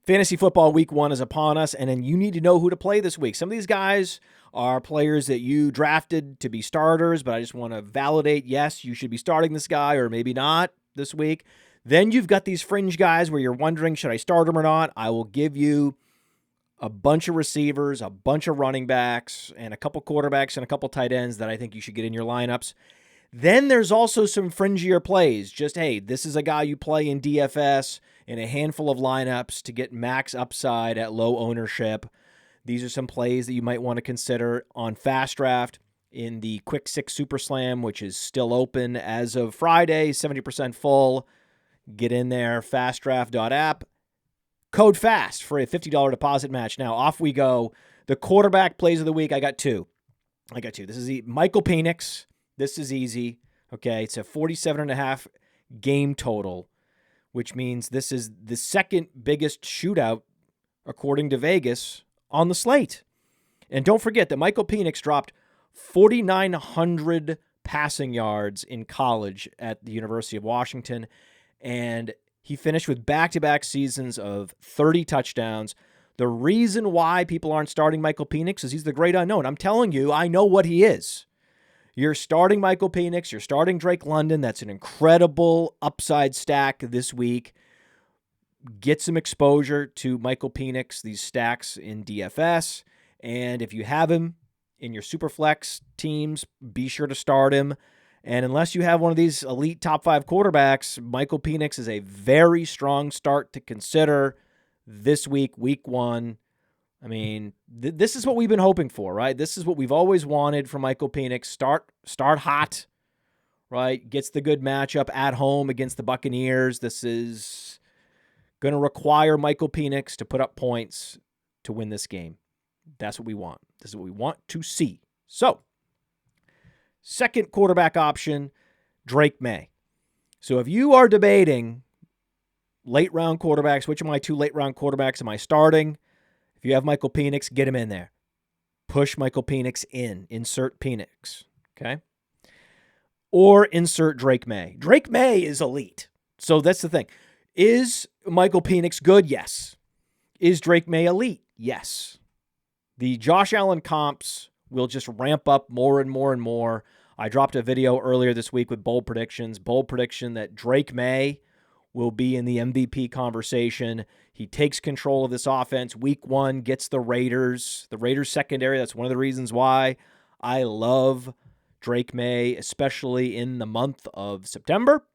Fantasy football week 1 is upon us, and then you need to know who to play this week. Some of these guys are players that you drafted to be starters, but I just want to validate, yes, you should be starting this guy or maybe not this week. Then you've got these fringe guys where you're wondering, should I start him or not? I will give you a bunch of receivers, a bunch of running backs, and a couple quarterbacks and a couple tight ends that I think you should get in your lineups. Then there's also some fringier plays. Just, hey, this is a guy you play in DFS in a handful of lineups to get max upside at low ownership. These are some plays that you might want to consider on Fast Draft in the Quick 6 Super Slam, which is still open as of Friday, 70% full. Get in there, fastdraft.app. Code FAST for a $50 deposit match. Now, off we go. The quarterback plays of the week, I got two. This is Michael Penix. This is easy. Okay, it's a 47.5 game total, which means this is the second biggest shootout, according to Vegas, on the slate. And don't forget that Michael Penix dropped 4,900 passing yards in college at the University of Washington, and he finished with back-to-back seasons of 30 touchdowns. The reason why people aren't starting Michael Penix is he's the great unknown. I'm telling you, I know what he is. You're starting Michael Penix. You're starting Drake London. That's an incredible upside stack this week. Get some exposure to Michael Penix, these stacks in DFS. And if you have him in your Superflex teams, be sure to start him. And unless you have one of these elite top 5 quarterbacks, Michael Penix is a very strong start to consider this week, week 1. I mean, this is what we've been hoping for, right? This is what we've always wanted from Michael Penix. Start hot, right? Gets the good matchup at home against the Buccaneers. This is going to require Michael Penix to put up points to win this game. That's what we want. This is what we want to see. So, second quarterback option, Drake Maye. So if you are debating late-round quarterbacks, which of my 2 late-round quarterbacks am I starting? If you have Michael Penix, get him in there. Push Michael Penix in. Insert Penix, okay? Or insert Drake Maye. Drake Maye is elite. So that's the thing. Is Michael Penix good? Yes. Is Drake Maye elite? Yes. The Josh Allen comps will just ramp up more and more and more. I dropped a video earlier this week with bold predictions. Bold prediction that Drake Maye will be in the MVP conversation. He takes control of this offense. Week 1 gets the Raiders. The Raiders secondary, that's one of the reasons why I love Drake Maye, especially in the month of September.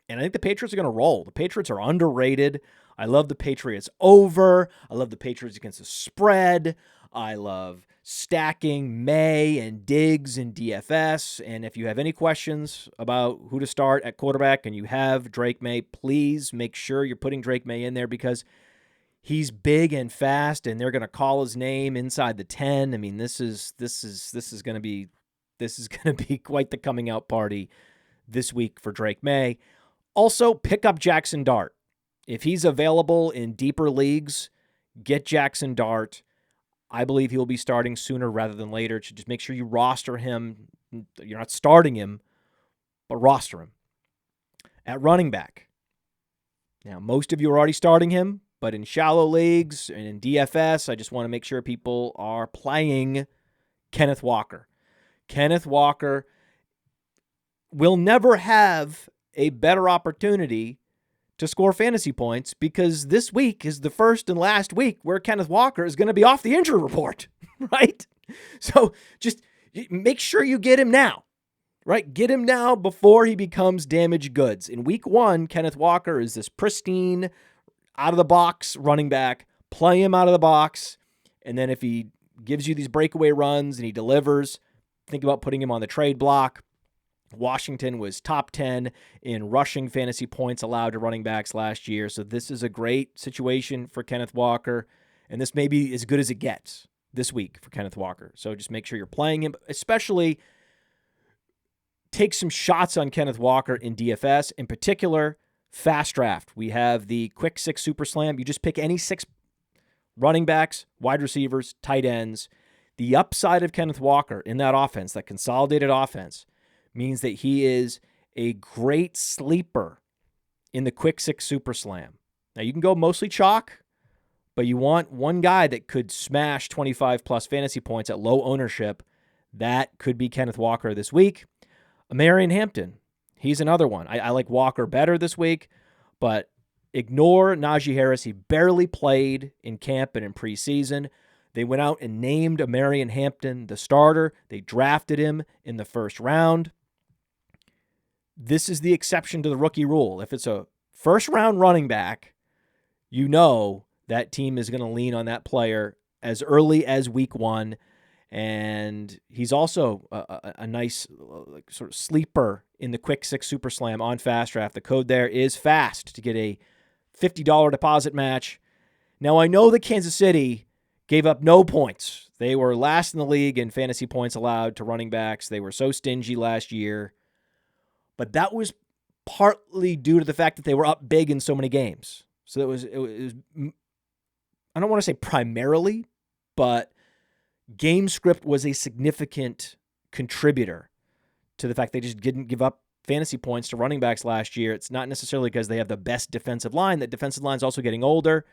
And I think the Patriots are going to roll. The Patriots are underrated. I love the Patriots over. I love the Patriots against the spread. I love stacking Maye and Diggs in DFS. And if you have any questions about who to start at quarterback and you have Drake Maye, please make sure you're putting Drake Maye in there because he's big and fast and they're going to call his name inside the 10. I mean, this is going to be quite the coming out party this week for Drake Maye. Also, pick up Jackson Dart. If he's available in deeper leagues, get Jackson Dart. I believe he'll be starting sooner rather than later. Just make sure you roster him. You're not starting him, but roster him. At running back. Now, most of you are already starting him, but in shallow leagues and in DFS, I just want to make sure people are playing Kenneth Walker. Kenneth Walker will never have a better opportunity to score fantasy points because this week is the first and last week where Kenneth Walker is going to be off the injury report, right? So just make sure you get him now, right? Get him now before he becomes damaged goods. In week 1, Kenneth Walker is this pristine, out-of-the-box running back. Play him out of the box, and then if he gives you these breakaway runs and he delivers, think about putting him on the trade block. Washington was top 10 in rushing fantasy points allowed to running backs last year. So this is a great situation for Kenneth Walker. And this may be as good as it gets this week for Kenneth Walker. So just make sure you're playing him, especially take some shots on Kenneth Walker in DFS. In particular, Fast Draft. We have the Quick 6 Super Slam. You just pick any 6 running backs, wide receivers, tight ends. The upside of Kenneth Walker in that offense, that consolidated offense, means that he is a great sleeper in the Quick 6 Super Slam. Now, you can go mostly chalk, but you want one guy that could smash 25-plus fantasy points at low ownership. That could be Kenneth Walker this week. Omarion Hampton, he's another one. I like Walker better this week, but ignore Najee Harris. He barely played in camp and in preseason. They went out and named Omarion Hampton the starter. They drafted him in the first round. This is the exception to the rookie rule. If it's a first-round running back, you know that team is going to lean on that player as early as week 1. And he's also a nice sort of sleeper in the Quick 6 Super Slam on Fast Draft. The code there is FAST to get a $50 deposit match. Now, I know that Kansas City gave up no points. They were last in the league in fantasy points allowed to running backs. They were so stingy last year. But that was partly due to the fact that they were up big in so many games. So it was I don't want to say primarily, but game script was a significant contributor to the fact they just didn't give up fantasy points to running backs last year. It's not necessarily because they have the best defensive line. That defensive line is also getting older.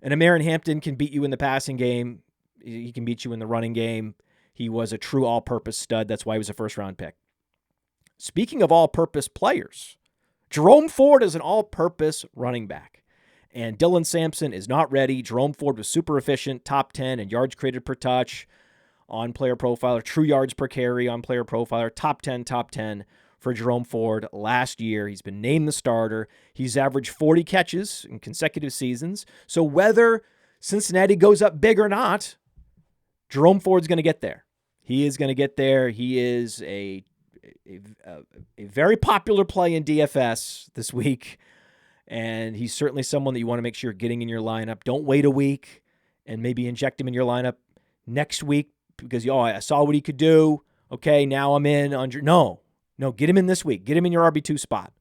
And Omarion Hampton can beat you in the passing game. He can beat you in the running game. He was a true all-purpose stud. That's why he was a first-round pick. Speaking of all-purpose players, Jerome Ford is an all-purpose running back. And Dylan Sampson is not ready. Jerome Ford was super efficient, top 10 in yards created per touch on Player Profiler, true yards per carry on Player Profiler, top 10 for Jerome Ford last year. He's been named the starter. He's averaged 40 catches in consecutive seasons. So whether Cincinnati goes up big or not, Jerome Ford's going to get there. He is going to get there. He is a very popular play in DFS this week, and he's certainly someone that you want to make sure you're getting in your lineup. Don't wait a week and maybe inject him in your lineup next week because, I saw what he could do. Okay, now I'm in. No, get him in this week. Get him in your RB2 spot.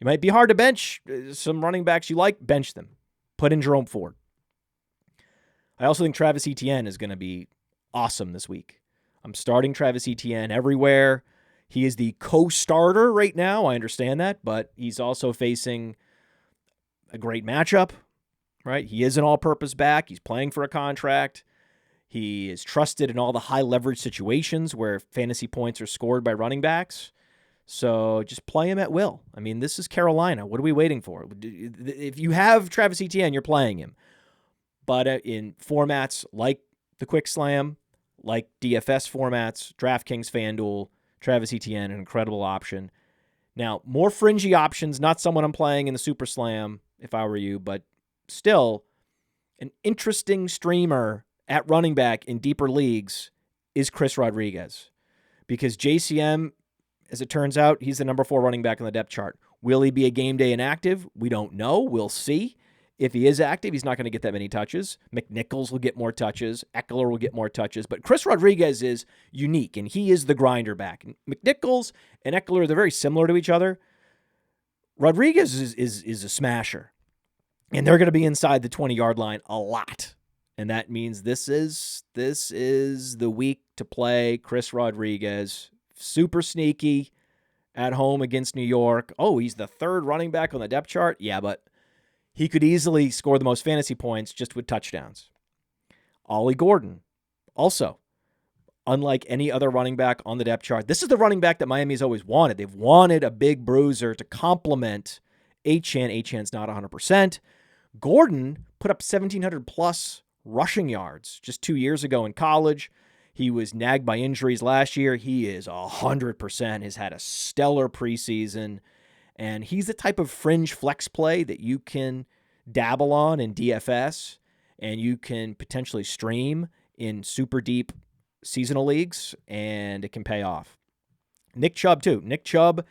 You might be hard to bench. Some running backs you like, bench them. Put in Jerome Ford. I also think Travis Etienne is going to be awesome this week. I'm starting Travis Etienne everywhere. He is the co-starter right now. I understand that, but he's also facing a great matchup, right? He is an all-purpose back. He's playing for a contract. He is trusted in all the high-leverage situations where fantasy points are scored by running backs. So just play him at will. I mean, this is Carolina. What are we waiting for? If you have Travis Etienne, you're playing him. But in formats like the Quick Slam, like DFS formats, DraftKings, FanDuel, Travis Etienne, an incredible option. Now, more fringy options, not someone I'm playing in the Super Slam if I were you, but still an interesting streamer at running back in deeper leagues is Chris Rodriguez. Because JCM, as it turns out, he's the number 4 running back on the depth chart. Will he be a game day inactive? We don't know. We'll see. If he is active, he's not going to get that many touches. McNichols will get more touches. Eckler will get more touches. But Chris Rodriguez is unique, and he is the grinder back. McNichols and Eckler, they're very similar to each other. Rodriguez is a smasher, and they're going to be inside the 20-yard line a lot. And that means this is the week to play Chris Rodriguez. Super sneaky at home against New York. Oh, he's the 3rd running back on the depth chart? Yeah, but he could easily score the most fantasy points just with touchdowns. Ollie Gordon, also, unlike any other running back on the depth chart, this is the running back that Miami's always wanted. They've wanted a big bruiser to complement Etienne. Etienne's not 100%. Gordon put up 1,700-plus rushing yards just 2 years ago in college. He was nagged by injuries last year. He is 100%, has had a stellar preseason. And he's the type of fringe flex play that you can dabble on in DFS and you can potentially stream in super deep seasonal leagues, and it can pay off. Nick Chubb, too. Nick Chubb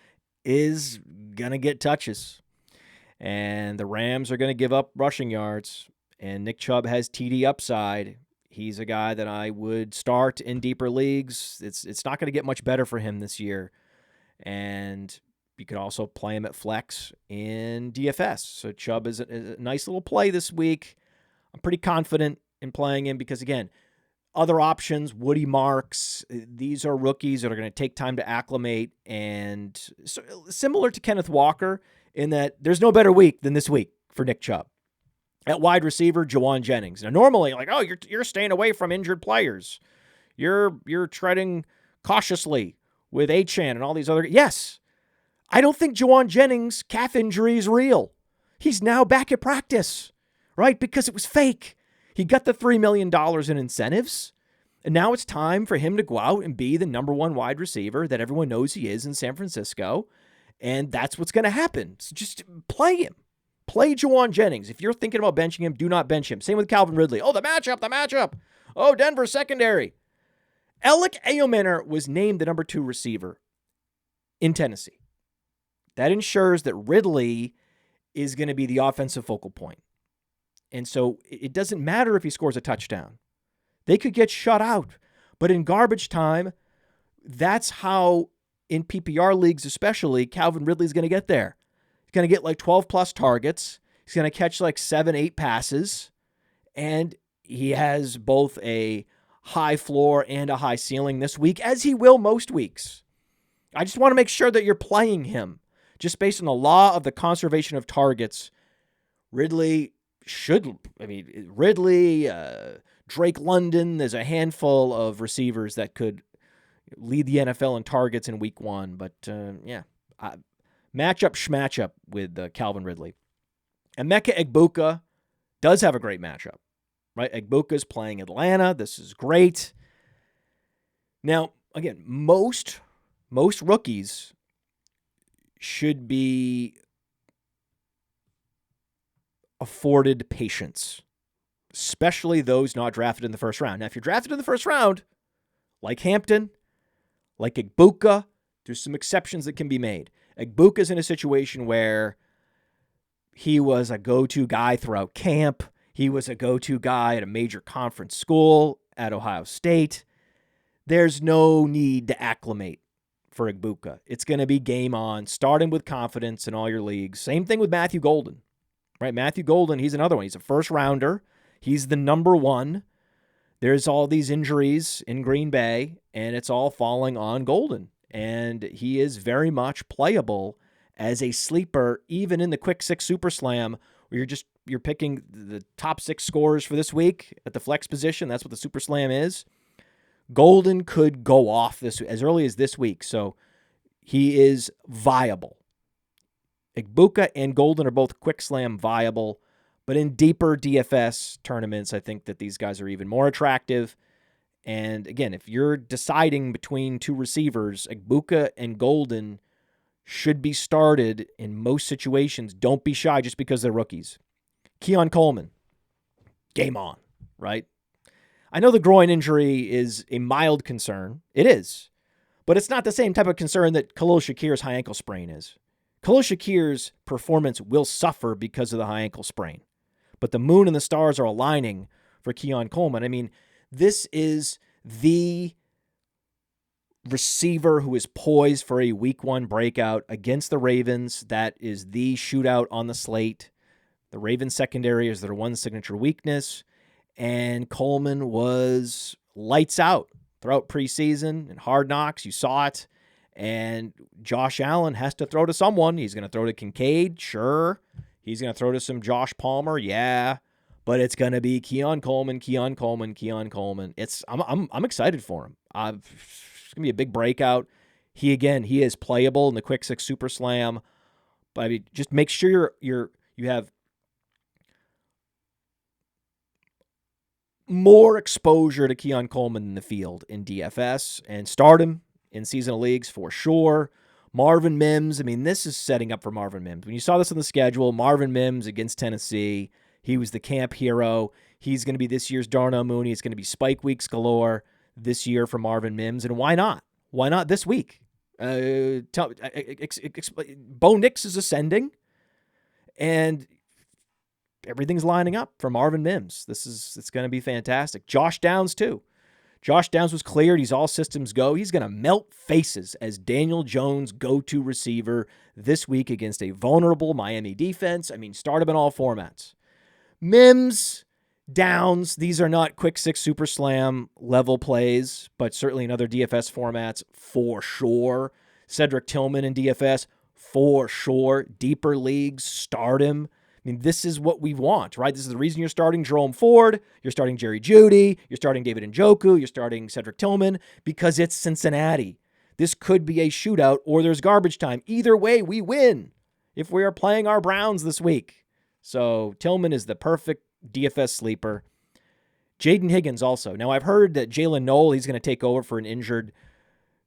is going to get touches, and the Rams are going to give up rushing yards, and Nick Chubb has TD upside. He's a guy that I would start in deeper leagues. It's not going to get much better for him this year, and you can also play him at flex in DFS. So Chubb is a nice little play this week. I'm pretty confident in playing him because, again, other options, Woody Marks, these are rookies that are going to take time to acclimate. And so, similar to Kenneth Walker in that there's no better week than this week for Nick Chubb. At wide receiver, Jauan Jennings. Now, normally, like, oh, you're staying away from injured players. You're treading cautiously with Etienne and all these other. Yes, I don't think Jauan Jennings' calf injury is real. He's now back at practice, right? Because it was fake. He got the $3 million in incentives, and now it's time for him to go out and be the number one wide receiver that everyone knows he is in San Francisco, and that's what's going to happen. So just play him. Play Jauan Jennings. If you're thinking about benching him, do not bench him. Same with Calvin Ridley. Oh, the matchup. Oh, Denver secondary. Alec Ayomanor was named the number 2 receiver in Tennessee. That ensures that Ridley is going to be the offensive focal point. And so it doesn't matter if he scores a touchdown. They could get shut out. But in garbage time, that's how, in PPR leagues especially, Calvin Ridley's going to get there. He's going to get like 12-plus targets. He's going to catch like 7, 8 passes. And he has both a high floor and a high ceiling this week, as he will most weeks. I just want to make sure that you're playing him. Just based on the law of the conservation of targets, Ridley, Drake London, there's a handful of receivers that could lead the NFL in targets in week 1. But, matchup with Calvin Ridley. Emeka Egbuka does have a great matchup, right? Egbuka's playing Atlanta. This is great. Now, again, most rookies should be afforded patience, especially those not drafted in the first round. Now, if you're drafted in the first round, like Hampton, like Egbuka, there's some exceptions that can be made. Egbuka's in a situation where he was a go-to guy throughout camp. He was a go-to guy at a major conference school at Ohio State. There's no need to acclimate for Egbuka. It's going to be game on, starting with confidence in all your leagues. Same thing with Matthew Golden, right? Matthew Golden, he's another one. He's a first rounder. He's the number 1. There's all these injuries in Green Bay, and it's all falling on Golden. And he is very much playable as a sleeper, even in the Quick 6 Super Slam, where you're picking the top 6 scorers for this week at the flex position. That's what the Super Slam is. Golden could go off as early as this week, so he is viable. Egbuka and Golden are both Quick Slam viable, but in deeper DFS tournaments, I think that these guys are even more attractive. And again, if you're deciding between 2 receivers, Egbuka and Golden should be started in most situations. Don't be shy just because they're rookies. Keon Coleman, game on, right? I know the groin injury is a mild concern. It is. But it's not the same type of concern that Khalil Shakir's high ankle sprain is. Khalil Shakir's performance will suffer because of the high ankle sprain. But the moon and the stars are aligning for Keon Coleman. I mean, this is the receiver who is poised for a week 1 breakout against the Ravens. That is the shootout on the slate. The Ravens secondary is their one signature weakness. And Coleman was lights out throughout preseason and Hard Knocks. You saw it. And Josh Allen has to throw to someone. He's going to throw to Kincaid, sure. He's going to throw to some Josh Palmer, yeah. But it's going to be Keon Coleman. I'm excited for him. It's going to be a big breakout. He is playable in the Quick 6 Super Slam. But I mean, just make sure you have more exposure to Keon Coleman in the field in DFS and start him in seasonal leagues for sure. Marvin Mims, I mean, this is setting up for Marvin Mims. When you saw this on the schedule, Marvin Mims against Tennessee, he was the camp hero. He's going to be this year's Darnell Mooney. It's going to be spike weeks galore this year for Marvin Mims. And why not? Why not this week? Bo Nix is ascending, and everything's lining up for Marvin Mims. It's going to be fantastic. Josh Downs, too. Josh Downs was cleared. He's all systems go. He's going to melt faces as Daniel Jones' go-to receiver this week against a vulnerable Miami defense. I mean, start him in all formats. Mims, Downs, these are not Quick 6 Super Slam level plays, but certainly in other DFS formats for sure. Cedric Tillman in DFS for sure. Deeper leagues, start him I mean, this is what we want, right? This is the reason you're starting Jerome Ford, you're starting Jerry Jeudy, you're starting David Njoku, you're starting Cedric Tillman, because it's Cincinnati. This could be a shootout or there's garbage time. Either way, we win if we are playing our Browns this week. So Tillman is the perfect DFS sleeper. Jayden Higgins also. Now, I've heard that Jalen Noel, he's going to take over for an injured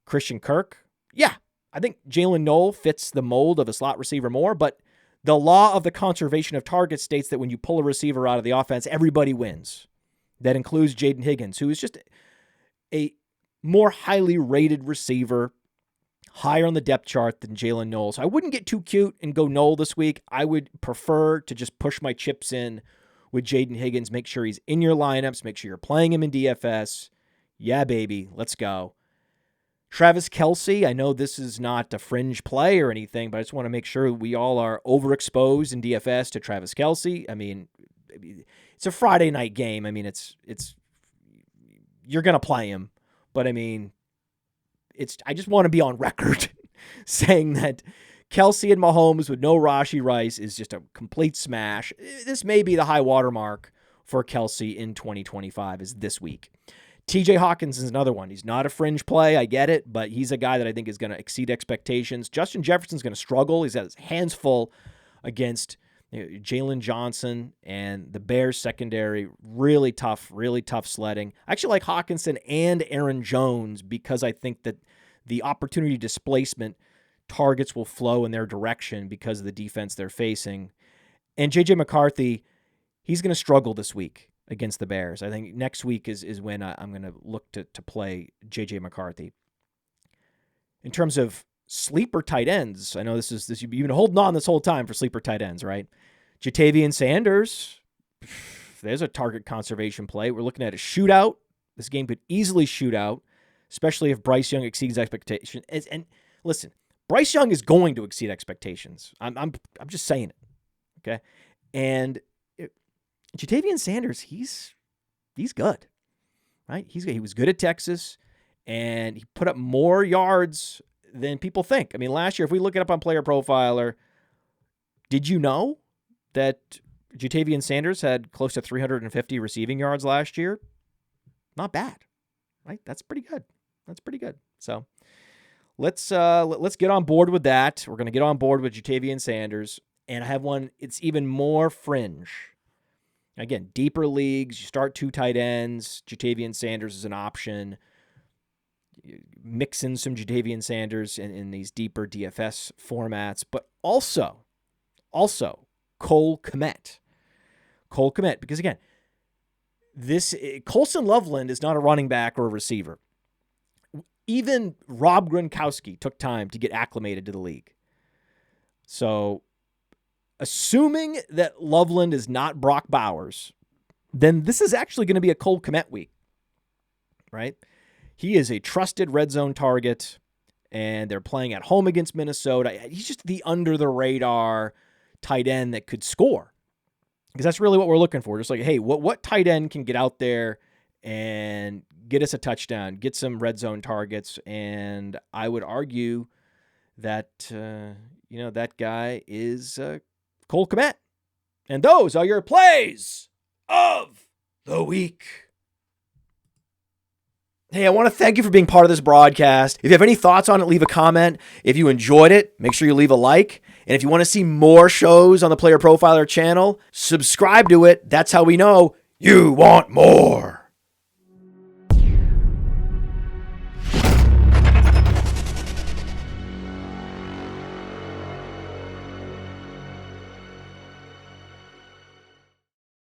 Christian Kirk. Yeah, I think Jalen Noel fits the mold of a slot receiver more, but the law of the conservation of targets states that when you pull a receiver out of the offense, everybody wins. That includes Jayden Higgins, who is just a more highly rated receiver, higher on the depth chart than Jalen Noel. So I wouldn't get too cute and go Noel this week. I would prefer to just push my chips in with Jayden Higgins. Make sure he's in your lineups. Make sure you're playing him in DFS. Yeah, baby. Let's go. Travis Kelce, I know this is not a fringe play or anything, but I just want to make sure we all are overexposed in DFS to Travis Kelce. I mean, it's a Friday night game. I mean, it's you're going to play him, but I mean, I just want to be on record saying that Kelce and Mahomes with no Rashee Rice is just a complete smash. This may be the high watermark for Kelce in 2025 is this week. TJ Hockenson is another one. He's not a fringe play. I get it, but he's a guy that I think is going to exceed expectations. Justin Jefferson's going to struggle. He's got his hands full against Jalen Johnson and the Bears secondary. Really tough sledding. I actually like Hockenson and Aaron Jones because I think that the opportunity displacement targets will flow in their direction because of the defense they're facing. And J.J. McCarthy, he's going to struggle this week against the Bears. I think next week is when I'm going to look to play J.J. McCarthy. In terms of sleeper tight ends, I know this you've been holding on this whole time for sleeper tight ends, right? Jatavian Sanders, there's a target conservation play. We're looking at a shootout. This game could easily shoot out, especially if Bryce Young exceeds expectations. And listen, Bryce Young is going to exceed expectations. I'm just saying it, okay? And Jatavian Sanders, he's good, right? He was good at Texas, and he put up more yards than people think. I mean, last year, if we look it up on Player Profiler, did you know that Jatavian Sanders had close to 350 receiving yards last year? Not bad, right? That's pretty good. So let's get on board with that. We're going to get on board with Jatavian Sanders, and I have one. It's even more fringe. Again, deeper leagues, you start 2 tight ends. Jatavian Sanders is an option. Mix in some Jatavian Sanders in these deeper DFS formats, but also Cole Kmet. Because again, Colson Loveland is not a running back or a receiver. Even Rob Gronkowski took time to get acclimated to the league. So, assuming that Loveland is not Brock Bowers, then this is actually going to be a Cole Kmet week, right? He is a trusted red zone target, and they're playing at home against Minnesota. He's just the under-the-radar tight end that could score, because that's really what we're looking for. Just like, hey, what tight end can get out there and get us a touchdown, get some red zone targets, and I would argue that that guy is Cole Kmet. And those are your plays of the week. Hey, I want to thank you for being part of this broadcast. If you have any thoughts on it, leave a comment. If you enjoyed it, make sure you leave a like. And if you want to see more shows on the Player Profiler channel, subscribe to it. That's how we know you want more.